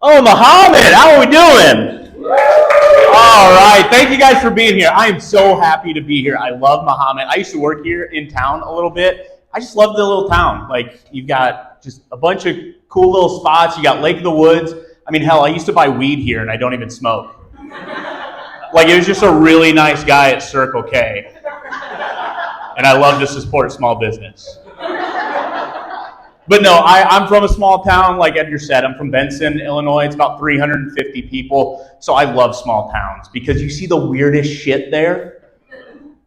Oh, Muhammad, how are we doing? All right, thank you guys for being here. I am so happy to be here. I love Muhammad. I used to work here in town a little bit. I just love the little town. Like, you've got just a bunch of cool little spots. You got Lake of the Woods. I mean, hell, I used to buy weed here and I don't even smoke. Like, it was just a really nice guy at Circle K. And I love to support small business. But no, I'm from a small town, like Edgar said. I'm from Benson, Illinois. It's about 350 people. So I love small towns because you see the weirdest shit there.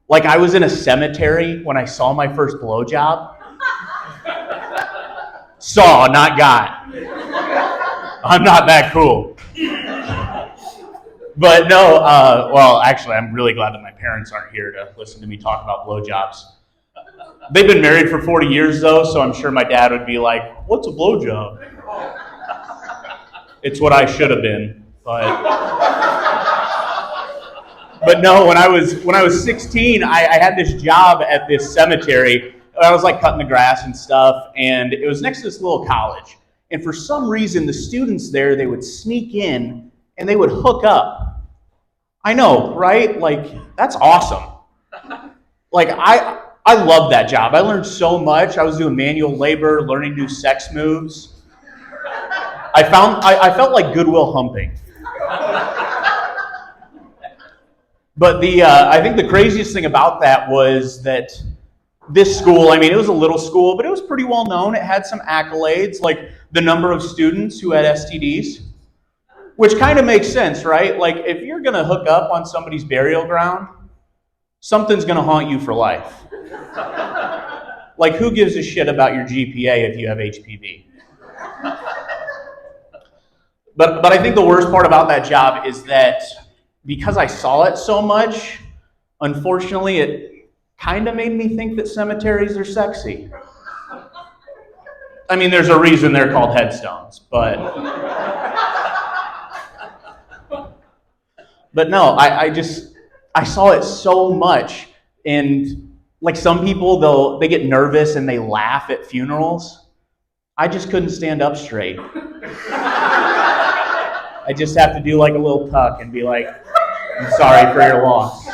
Like, I was in a cemetery when I saw my first blowjob. Saw, not got. I'm not that cool. But no, well, actually, I'm really glad that my parents aren't here to listen to me talk about blowjobs. They've been married for 40 years, though, so I'm sure my dad would be like, "What's a blowjob?" It's what I should have been, but no. When I was 16, I had this job at this cemetery. I was like cutting the grass and stuff, and it was next to this little college. And for some reason, the students there, they would sneak in and they would hook up. I know, right? Like, that's awesome. Like, I love that job. I learned so much. I was doing manual labor, learning new sex moves. I felt like Goodwill humping. But I think the craziest thing about that was that this school, I mean, it was a little school, but it was pretty well known. It had some accolades, like the number of students who had STDs, which kind of makes sense, right? Like, if you're going to hook up on somebody's burial ground, something's going to haunt you for life. Like, who gives a shit about your GPA if you have HPV? But I think the worst part about that job is that because I saw it so much, unfortunately, it kind of made me think that cemeteries are sexy. I mean, there's a reason they're called headstones, but no, I saw it so much. And like, some people, they get nervous and they laugh at funerals. I just couldn't stand up straight. I just have to do like a little tuck and be like, "I'm sorry for your loss."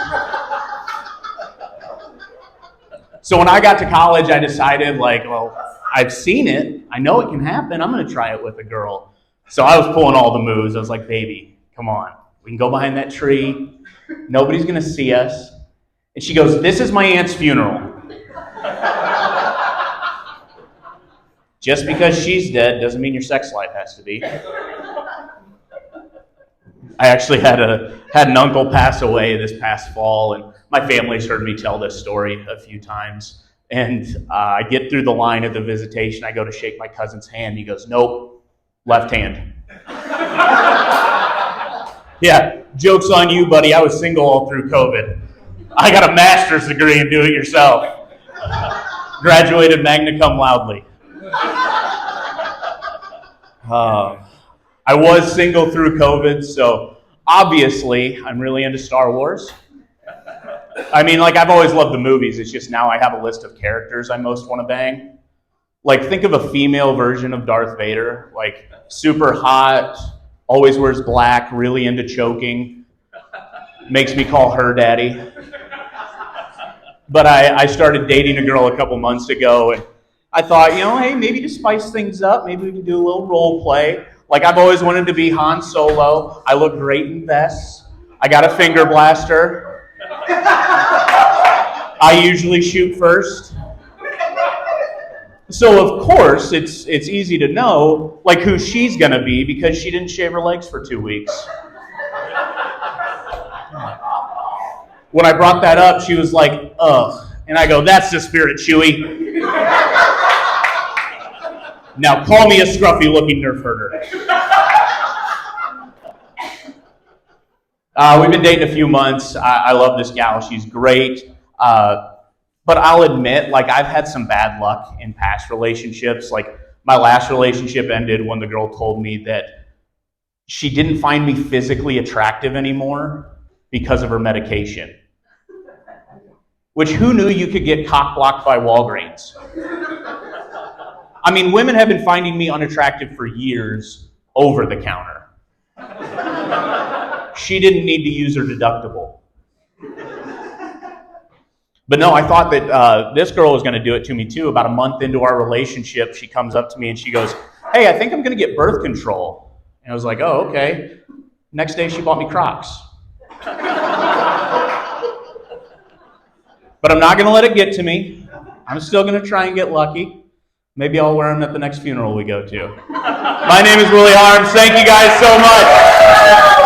So when I got to college, I decided, like, well, I've seen it. I know it can happen. I'm going to try it with a girl. So I was pulling all the moves. I was like, "Baby, come on. We can go behind that tree. Nobody's going to see us." And she goes, "This is my aunt's funeral. Just because she's dead doesn't mean your sex life has to be." I actually had an uncle pass away this past fall, and my family's heard me tell this story a few times. And I get through the line at the visitation. I go to shake my cousin's hand. He goes, "Nope, left hand." Yeah, joke's on you, buddy. I was single all through COVID. I got a master's degree in do-it-yourself. Graduated magna cum laude. I was single through COVID, so obviously I'm really into Star Wars. I mean, like, I've always loved the movies. It's just now I have a list of characters I most want to bang. Like, think of a female version of Darth Vader. Like, super hot, always wears black, really into choking. Makes me call her daddy. But I started dating a girl a couple months ago, and I thought, hey, maybe to spice things up, maybe we can do a little role play. Like, I've always wanted to be Han Solo. I look great in vests. I got a finger blaster. I usually shoot first. So, of course, it's easy to know, like, who she's going to be because she didn't shave her legs for 2 weeks. When I brought that up, she was like, "Ugh." And I go, "That's the spirit, Chewie. Now call me a scruffy-looking nerf herder." We've been dating a few months. I love this gal. She's great. But I'll admit, like, I've had some bad luck in past relationships. Like, my last relationship ended when the girl told me that she didn't find me physically attractive anymore because of her medication. Which, who knew you could get cock-blocked by Walgreens? I mean, women have been finding me unattractive for years over the counter. She didn't need to use her deductible. But no, I thought that this girl was going to do it to me too. About a month into our relationship, she comes up to me and she goes, "Hey, I think I'm going to get birth control." And I was like, "Oh, okay." Next day, she bought me Crocs. But I'm not going to let it get to me. I'm still going to try and get lucky. Maybe I'll wear them at the next funeral we go to. My name is Willie Harms. Thank you guys so much.